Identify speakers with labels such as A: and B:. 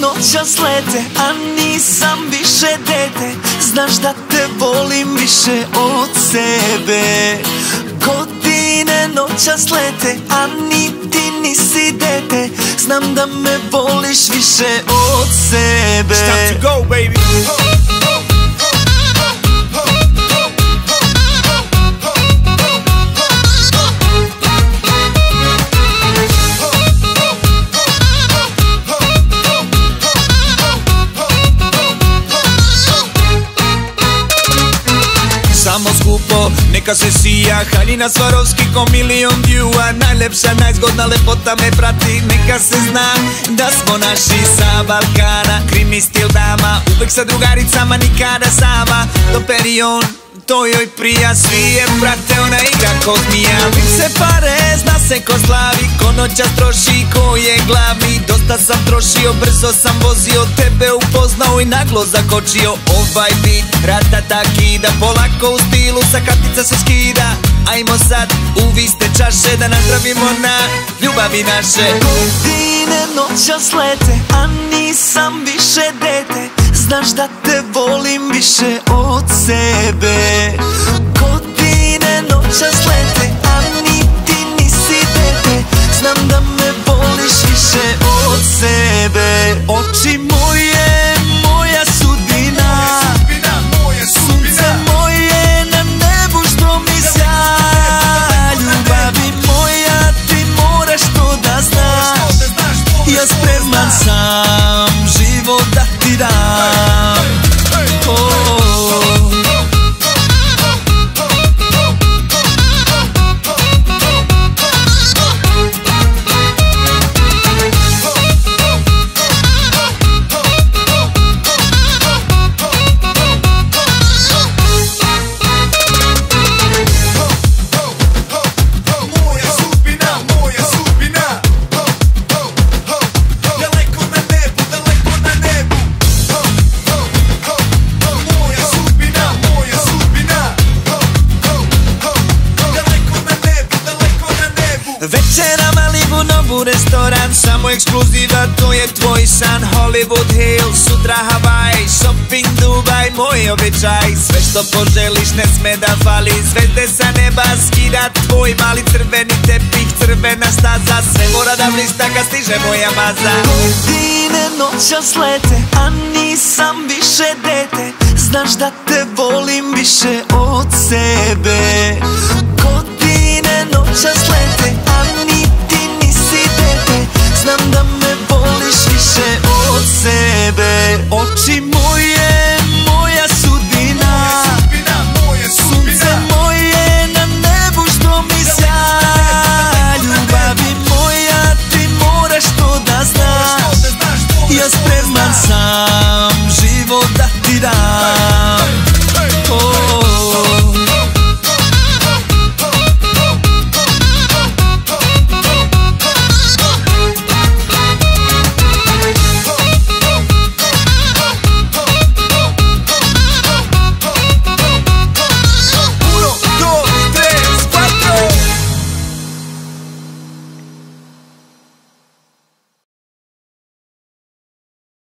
A: noćas lete, a nisam više dete. Znaš da te volim više od sebe. Godine noćas lete, a ni ti nisi dete. Znam da me voliš više od sebe.
B: It's time to go, baby. Samo skupo, neka se sija, haljina Swarovski ko milion view-a. Najlepša, najzgodna lepota me prati, neka se zna da smo naši sa Balkana. Krimi stil dama, uvek sa drugaricama, nikada sama. Do perion, to joj prija, svi je prate, ona igra ko zmija. Vim se pare, zna se ko slavi, ko noćas troši, ko je glavni. Dosta sam trošio, brzo sam vozio, tebe upoznao i naglo zakočio. Ovaj bit, ratata kida, polako u stilu, sa kartica se skida. Ajmo sad u viste čaše, da nazdravimo na ljubavi naše.
A: Godine noćas lete, a nisam više dete. Znaš da te volim više od sebe. Godine noćas lete, a ni ti nisi dete. Znam da me voliš više od sebe. Oči moje, moja sudbina, sunce moje na nebu što mi sjaja. Ljubavi moja, ti moraš to da znaš. Ja spreman sam život da ti dam.
B: Večera Malibu, novu restoran, samo ekskluziva, to je tvoj san. Hollywood Hills, sutra Hawaii, shopping Dubai, moj običaj. Sve što poželiš ne sme da fali, zvezde sa neba skida tvoj mali crveni tepih, crvena staza. Sve mora da blista kad stiže moja maza.
A: Godine noćas lete, a nisam više dete. Znaš da te volim više od sebe. Godine noćas lete, a ni ti nisi dete. Znam da me voliš više od sebe. Oči moje, moja sudbina, sunce moje na nebu što mi sjaja. Ljubavi moja, ti moraš to da znaš. Ja spreman sam život da ti dam.